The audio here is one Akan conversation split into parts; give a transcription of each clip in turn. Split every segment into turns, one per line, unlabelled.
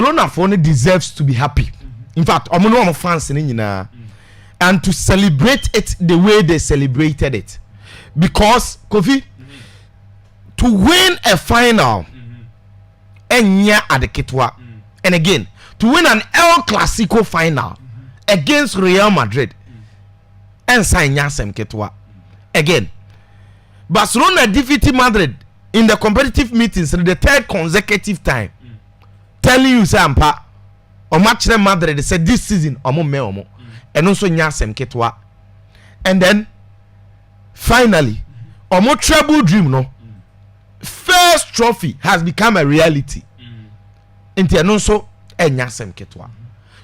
Barcelona for deserves to be happy. In fact, omo fans ni nyina and to celebrate it the way they celebrated it, because Kofi to win a final enya adeketwa and again to win an El Clasico final against Real Madrid and sign Yasem Ketwa again. Barcelona defeated Madrid in the competitive meetings the third consecutive time, telling you say ampa or match them Madrid. They said this season omo me omo and also Yasem Ketwa, and then finally omo treble dream no first trophy has become a reality. Inti also Yasem Ketwa.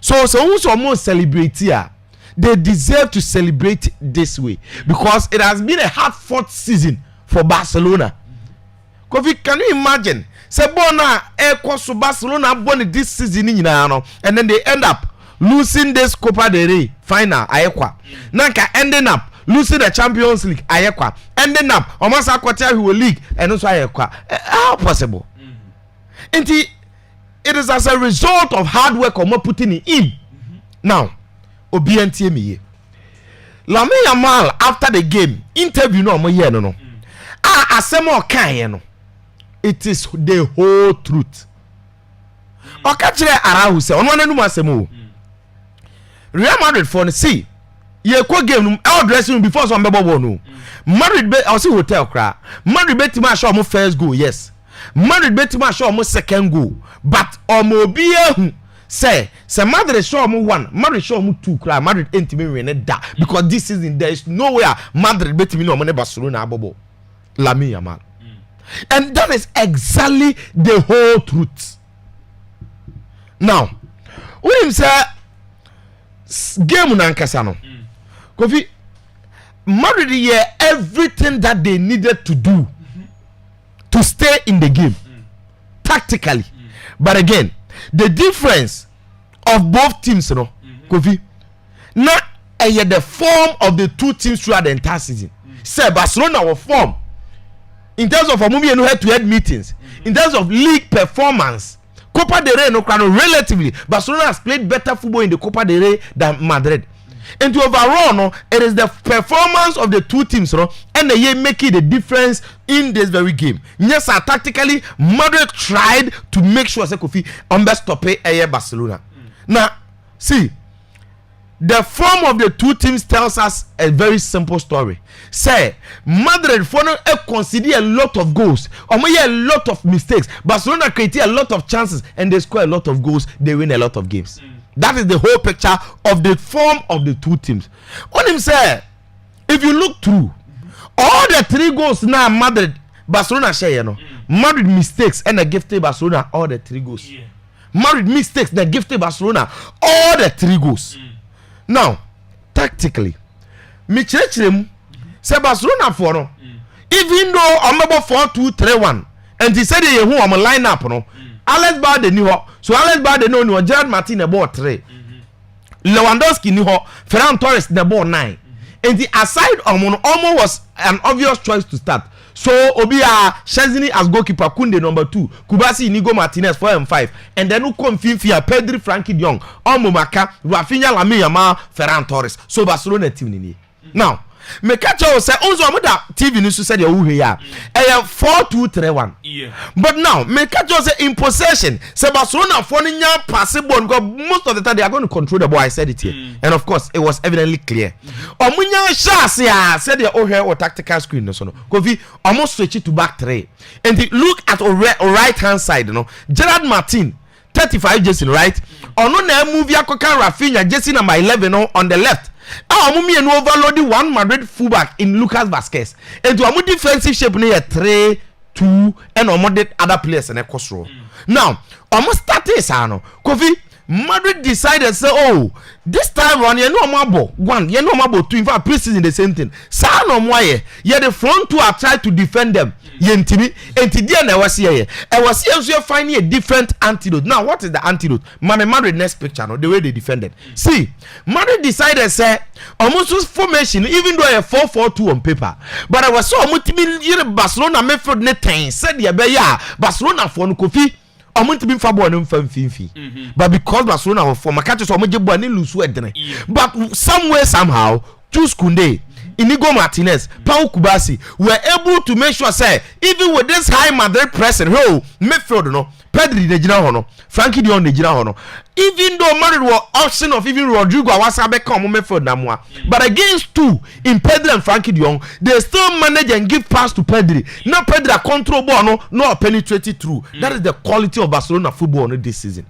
So who's almost celebrate here. They deserve to celebrate this way because it has been a hard-fought season for Barcelona. Kofi, can you imagine? Sebona Ekoso Barcelona won this season and then they end up losing this Copa del Rey final. Ayekwa. Nanka ending up losing the Champions League. Ayekwa. Ending up almost Aquatia League and also Ayekwa. How possible? Inti, it is as a result of hard work or more putting it in. Now. Obiantie me Lamine Yamal after the game interview no mo here no asemo kan no it is the whole truth. Oka kire Araujo se ono nanu asemo Real Madrid for see ye ko game no all dressing room before some bebo no Madrid be I see hotel kra Madrid bet ma show mo first goal, yes Madrid bet ma show mo second goal, but omo bi ehu say Madrid show me one, Madrid show me two, Madrid ain't me win that because this season there is nowhere Madrid bet me no money Barcelona abobo Lamine Yamal. And that is exactly the whole truth. Now, when him say game na nkasa no Kofi Madrid here everything that they needed to do to stay in the game tactically, but again the difference of both teams, you know, Kofi, now the form of the two teams throughout the entire season. Say Barcelona will form in terms of a movie and head-to-head meetings, in terms of league performance. Copa del Rey, no, relatively, Barcelona has played better football in the Copa del Rey than Madrid. And to overall, no, it is the performance of the two teams, no, and they make it the difference in this very game. Yes, tactically, Madrid tried to make sure that Kofi stop Barcelona. Now, see, the form of the two teams tells us a very simple story. Say, Madrid consider a lot of goals, or maybe a lot of mistakes. Barcelona created a lot of chances, and they score a lot of goals. They win a lot of games. That is the whole picture of the form of the two teams. On him say, if you look through all the three goals now, Madrid, Barcelona share, you know, Madrid mistakes and they gifted Barcelona all the three goals. Madrid mistakes, they gifted Barcelona all the three goals. Now, tactically, me church say Barcelona for no, even though I'm about 4-2-3-1, and he said who I'm a lineup no. Alex Bade ni ho, so Alex Bade no ni Gerard Martin the ball 3, Lewandowski ni ho, Ferran Torres the ball 9, and the aside Omo was an obvious choice to start. So Obia Chesney as goalkeeper, Kunde number 2, Kubasi Inigo Martinez 4 and 5, and then who come Finfia, Pedri, Frankie De Jong, Omo Maka, Rafinha, Lamine Yamal, Ferran Torres. So Barcelona team ni. Now, me catch you say onzo amuda TV news said you here ya 4-2-3-1. But now me catch you say in possession say Barcelona for nya pass ball because most of the time they are going to control the ball. I said it here, and of course it was evidently clear. Omunya chance ya said you here or tactical screen no so no Kofi almost switch it to back 3 and look at right hand side, you know, Gerard Martin 35 Jason right ono na move ya kokan Rafinha Jason number 11 on the left. Mummy and overloaded one Madrid fullback in Lucas Vasquez. And to a defensive shape near 3-2 and almost other players in a cross row. Now, almost started Sano. Kofi Madrid decided say, oh, this time run you know mabo one, you know mabo two. In fact, preseason the same thing. Sano moye, yeah, the front two are trying to defend them. Yentimi, and today I was here. I was here so finding a different antidote. Now, what is the antidote? Madrid next picture, no, the way they defended. See, Madrid decided say almost formation, even though a 4-4-2 on paper, but I was so much Barcelona midfield net said yeah, Barcelona for Kofi. omo to be fa ball no mfa mfimfi but because Barcelona were for makacho so omo je ball ni lose edene but somewhere somehow choose Kunde Inigo Martinez, Pau Kubasi were able to make sure say even with this high Madrid pressing, midfield no, Pedri de Gina Hono, Frankie Dion de Gina Hono. Even though Madrid were option of even Rodrigo Awasabe come midfield namwa, but against two in Pedri and Frankie Dion, they still manage and give pass to Pedri. Now Pedri control ball no penetrated through. That is the quality of Barcelona football this season.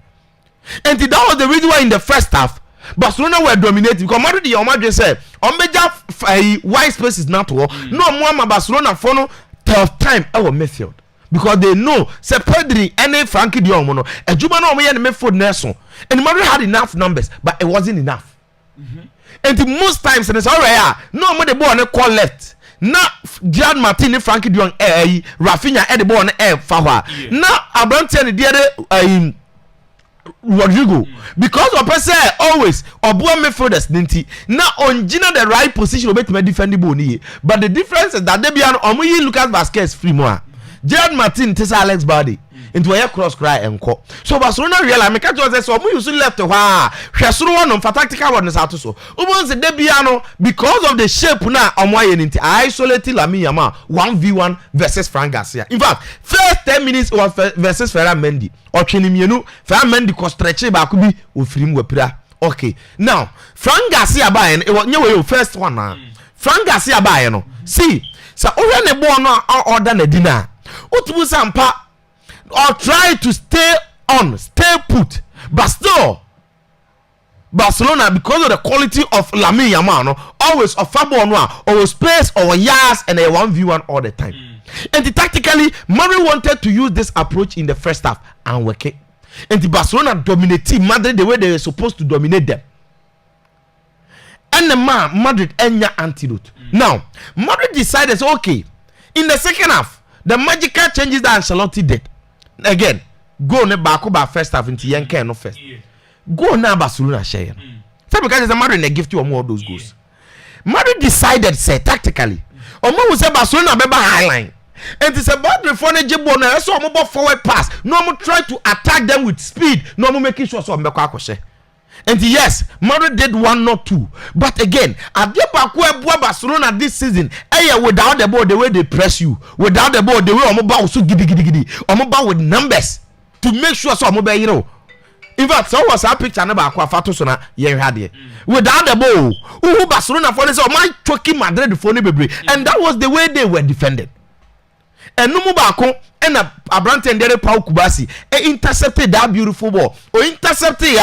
And that was the reason why in the first half Barcelona were dominating because Madrid the Madrid said on major wide spaces not to no more Barcelona for no tough time our midfield because they know say Pedri and Frankie de Jong no ejuma no me midfield Nelson and Madrid had enough numbers but it wasn't enough and most times and it's all right no more the ball on the call left na Gerard Martin and Frankie de Jong Rafinha at the ball on the forward now Abrante and the Rodrigo because of person always obuo midfielders ninti na onjina the right position obet me defend the ball ni but the difference is that they be an omuyi Lucas Vazquez free mo Gerard Martin tesa Alex Bardi into a cross cry enko so Barcelona realize me catch us so omu use left ha hwesoro one for tactical one is out so ubon se de bia no because of the shape na omoye ninti isolate Lamine Yamal 1v1 versus Fran Garcia in fact first 10 minutes was versus Ferran Mendy otwene mienu Ferran Mendy ko stretch ba ko bi ofirim wapira okay now Fran Garcia ba yen nyewe first one na Fran Garcia ba yen no see so ohwe ne ball no order na dina otubu sampa or try to stay put but still Barcelona because of the quality of Lamine Yamal no always offer ball no or space or yards and a 1v1 all the time and tactically Madrid wanted to use this approach in the first half and work it and the Barcelona dominated Madrid the way they were supposed to dominate them and the Madrid enya antidote now Madrid decided okay in the second half the magical changes that Ancelotti did again go ne back by first half into Yenke no first go now Barcelona share so because the Madrid they give you more of those goals Madrid decided say tactically omo we say Barcelona beba high line and it's about the phone jebo na so omo forward pass no omo try to attack them with speed no omo making sure so omo kwa akoshe and yes Madrid did one not two but again Adebaku ebua Barcelona this season without the ball the way they press you without the ball the way omo ba so gidi omo ba with numbers to make sure so omo be hero in fact so was a picture na ba kwa fato so na ye hwade without the ball who Barcelona for say omo choking Madrid for ne bebre and that was the way they were defended and no mubako and Abrante and Pau Kubasi intercepted that beautiful ball or intercepted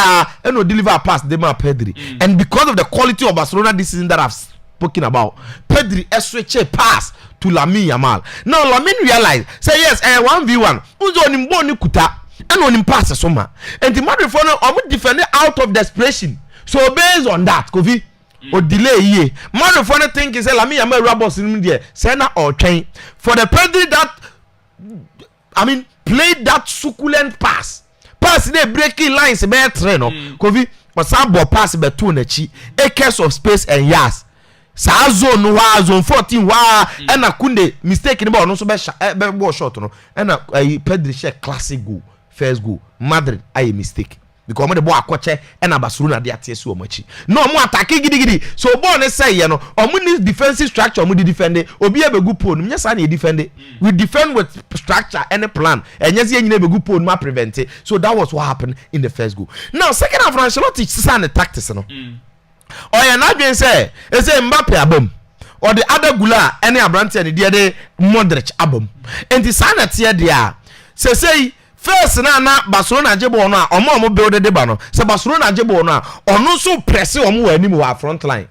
and deliver a pass them Pedri and because of the quality of Barcelona this season that I've spoken about Pedri switch a pass to Lamine Yamal now Lamine realized say yes 1v1 uzo ni mboni kuta and on him pass soma and the Madrid for now defended out of desperation so based on that Kofi or delay ye Madrid for think is Lamine Yamal robbers in there say na or train for the Pedri that played that succulent pass they breaking lines be train no Kofi but some ball pass be two na chi acres of space and yards sa zone wa zone 14 wa and Kunde mistake in ball no so be ball shot no and Pedri share classic goal first goal Madrid a mistake because the ball akwache and Barcelona dey atiesu omachi no mo attack gidi so ball ne say ye no omo need defensive structure omo dey defend obi ebegu pole no nyesa na defend we defend with structure and a plan and nyesa nyina ebegu pole ma prevent it so that was what happened in the first goal now second half Ancelotti sisa the tactics no oya na dwen say Mbappe abom or the other gula any Abrante and the Modric abom and the sana tie dia say first na Barcelona jebo no omo build the ba no se Barcelona jebo no ono so press omo anim wa front line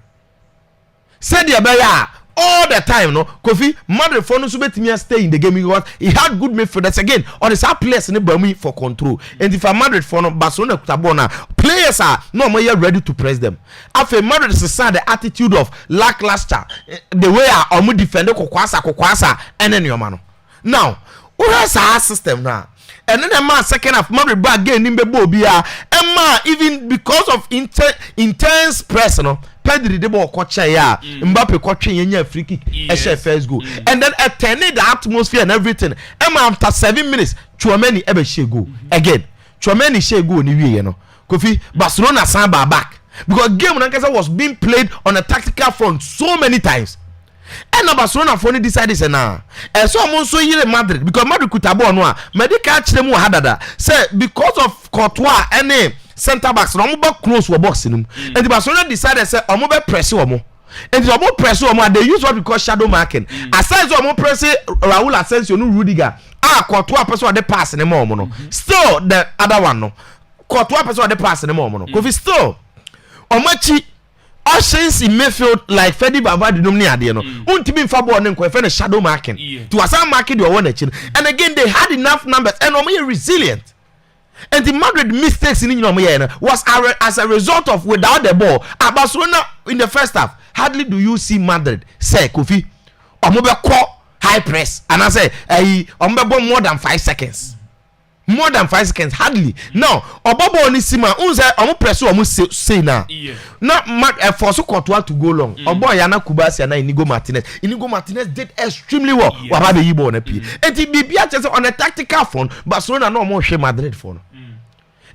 said the beya all the time no Kofi Madrid for no so betimi stay in the game because he had good midfielders again on the side players ne bamu for control and if Madrid for no Barcelona kutabona na players are no more ready to press them after Madrid is the attitude of lackluster the way omo defend kokwasa and then your man now we has our system now and then a man second half Madrid back again in Bobia Emma even because of intense press no Pedri the ball kocha ya Mbappe kocha yenya free kick first goal and then attending the atmosphere and everything Emma after 7 minutes Chouameni ebe share goal again Chouameni share goal ni wie no Kofi Barcelona samba back because game was being played on a tactical front so many times. And Barcelona for decided say na so I'm so here Madrid because Madrid could have no medical catch them hadada say because of Courtois any center backs no more close to box and the Barcelona decided say I'm be press omo and the more press omo they use what we call shadow marking aside so I'm press Raul Asensio no Rudiger Courtois person dey pass no more no still the other one no Courtois person dey pass no more no because still omachi options in midfield like Fedi Baba the nominee ade no untimi mfa ball nko e shadow marking to assign marking the one and again they had enough numbers and omo resilient and the Madrid mistakes in was as a result of without the ball Barcelona in the first half hardly do you see Madrid say Kofi omo be call high press and I say omo be more than 5 seconds hardly now obobo oni sima unze omo press omo say na for so Courtois to go long obo ya na Kubasi na Inigo Martinez did extremely well waba be yibo na pie enti bibia chese on a tactical front Barcelona no omo hwe Madrid for no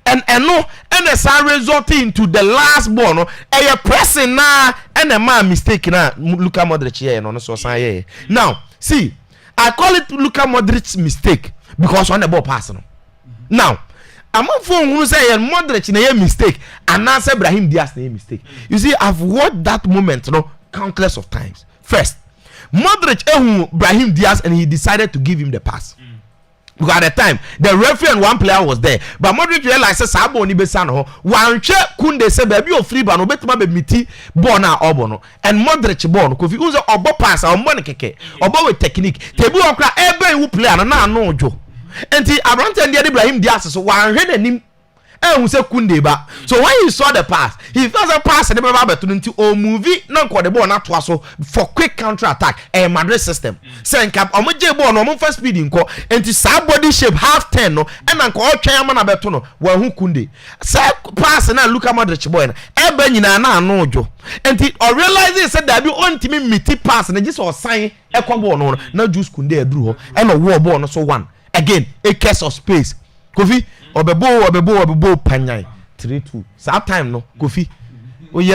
and no and as a result into the last ball no e pressing na and a man mistake na Luka Modric here no so san here now see I call it Luka Modric's mistake because on the ball pass no now I'm for who say Modric na mistake and now say Brahim Diaz na mistake you see I've watched that moment countless of times. First Modric Brahim Diaz and he decided to give him the pass because at the time the referee and one player was there but Modric realized say sabo ni besa no wan hwe Kunde say baby o free ba no betima be miti ball na obo no and Modric ball no Kofi unze obo pass a ombo ne keke obo with technique tebu okra ebe wu player na no ojo enti Abrante and Ibrahim Diaz so wan hwe nanim who say Kunde ba so when he saw the pass he felt the pass and the ball betu nti o movie no ko the ball na to so for quick counter attack Madrid system say cap omo je ball no omo first speed nko enti sa body shape half 10 no and nko o twen ama na betu no wa hu Kunde say pass na Luka Modric boy na ebe nyina na anu ojo enti o realize say that be on timi miti pass na just o sign ekwa ball no na juice Kunde aduru ho and o war ball no so one again a case of space Kofi obebo panyan 3-2 that time no Kofi oye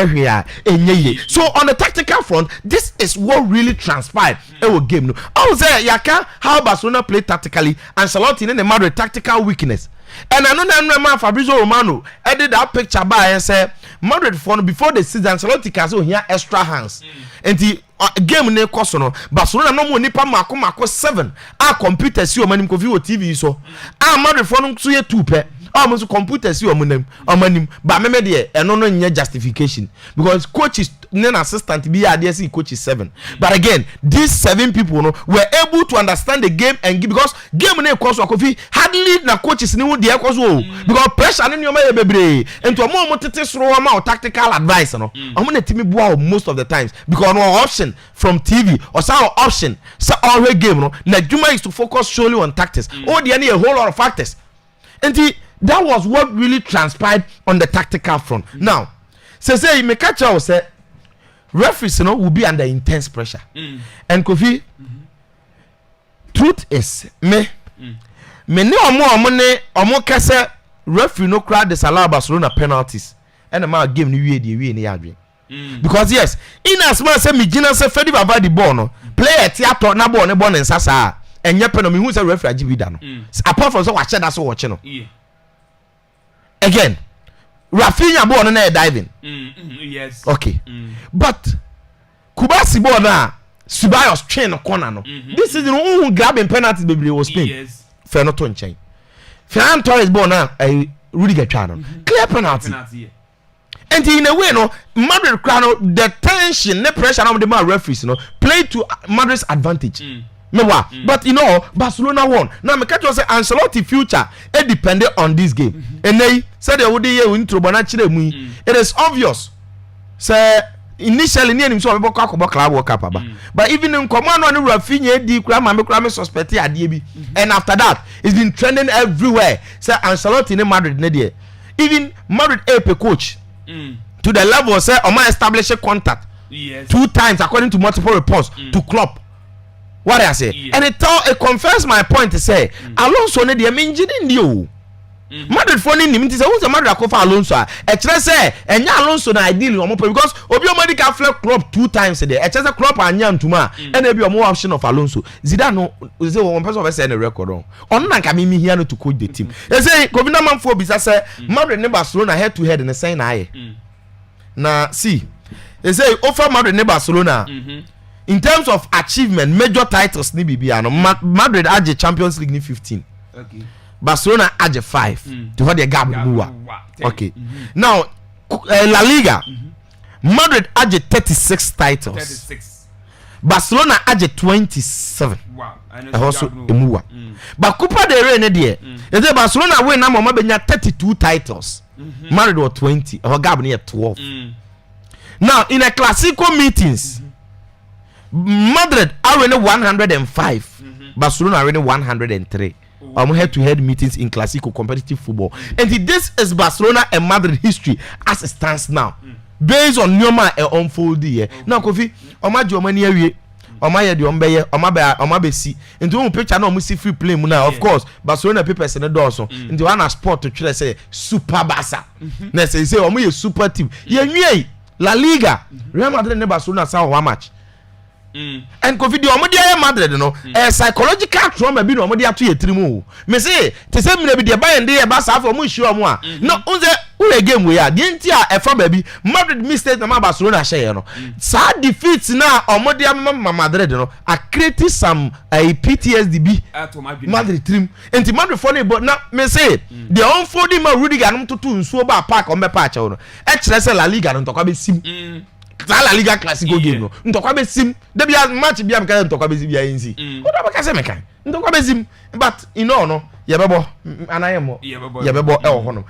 enye so on the tactical front this is what really transpired game no I was say yaka how Barcelona play tactically and Ancelotti in the Madrid tactical weakness and I know that man Fabrizio Romano edit that picture by and say Madrid before the season Ancelotti can say here extra hands and the game ne koso no Barcelona no mo nipa mako 7 computer si o manim ko vi o TV so Madrid for no so ye 2 pe mo so computer si o manim ba me de eno no nya justification because coach is an assistant be here see coach is 7 but again these 7 people no were able to understand the game and because game ne koso Kofi hardly na coaches ni wo de koso because pressure no nyoma ye bebre ento mo tete soro ma tactical advice no omo na timi boa most of the times because no option from TV or some option so all game no na Juma is to focus solely on tactics there need a whole lot of factors and that was what really transpired on the tactical front. Now say you may catch out say referees will be under intense pressure and Kofi truth is me ne omo kase referee no crowd disallow Barcelona penalties and the game ni wie ni adwen because yes in as much say me gina say Fedi Baba the ball no player theater na ball ne ball nsasa enye pe no me hu say referee agibida no apart from so wa che da so watch no again Rafinha ball no na diving
yes
okay but Kubasi ball na Ceballos train no corner no this is no grabbing penalties baby was Spain
yes
fair no to nchen Ferran Torres ball na Rudiger twa no clear penalty and in a way no Madrid crowd the tension the pressure on the man referees play to Madrid's advantage but Barcelona won now me catch you say Ancelotti future it depended on this game and they said they would intro bana chire mu it is obvious say initially near him so we club World Cup aba but even in command on Rafinha di kura ma me kura me suspect ade bi and after that it's been trending everywhere say Ancelotti in Madrid na there even Madrid AP coach to the level say o ma establish a contact 2 times according to multiple reports to Klopp what I say and it confirms my point to say Alonso ne dey menjini ndi o Madrid for ni nim say who's Madrid akofa Alonso e kire say enya Alonso na ideal omo because obi o medical flip Klopp 2 times there e kire say Klopp anya ntuma and e be omo option of Alonso Zidane no say one person say na record on na nka me here no to coach the team e say Kovina man for bisa say Madrid ne Barcelona head to head in the sign na aye na see e say offer Madrid ne Barcelona in terms of achievement major titles ni bibia no Madrid age Champions League ni 15 okay Barcelona age 5 to what the gap okay now La Liga Madrid age 36 titles 36 Barcelona age 27 wow also emuwa but Copa del Rey ne there the Barcelona win na mama benya 32 titles Madrid was 20 or gap near 12 now in a classical meetings Madrid are winning 105 Barcelona are winning 103 head to head meetings in classical competitive football and this is Barcelona and Madrid history as it stands now based on Nyoma and unfold here now Kofi omaji omani awie omaye de ombeye omabesi into one picture na omusi free play mu now of course Barcelona papers ne dorso into one sport to try say super Barca na say omo super team ye nwie La Liga Real Madrid ne Barcelona say how much and Kofi di omo dia Madrid no psychological trauma bi no omo dia to yetirimu me say te say me na bi de ba yende e ba sa for omo hiro omo a no unze ure game we a di ntia e fa ba bi Madrid mistake na Barcelona share no sa defeat na omo dia Madrid no a create some PTSD bi Madrid team enti Madrid for no na me say the unfolding ma Rudiger no tutu nsuo ba park o me pa cha no e kire say La Liga no ntokwa be sim La Liga Classico game no ntokwa be sim de bia match bia meka ntokwa be sim bia yinsi o da baka se meka ntokwa be sim but you know no ye bebo anayemo ye bebo e ho no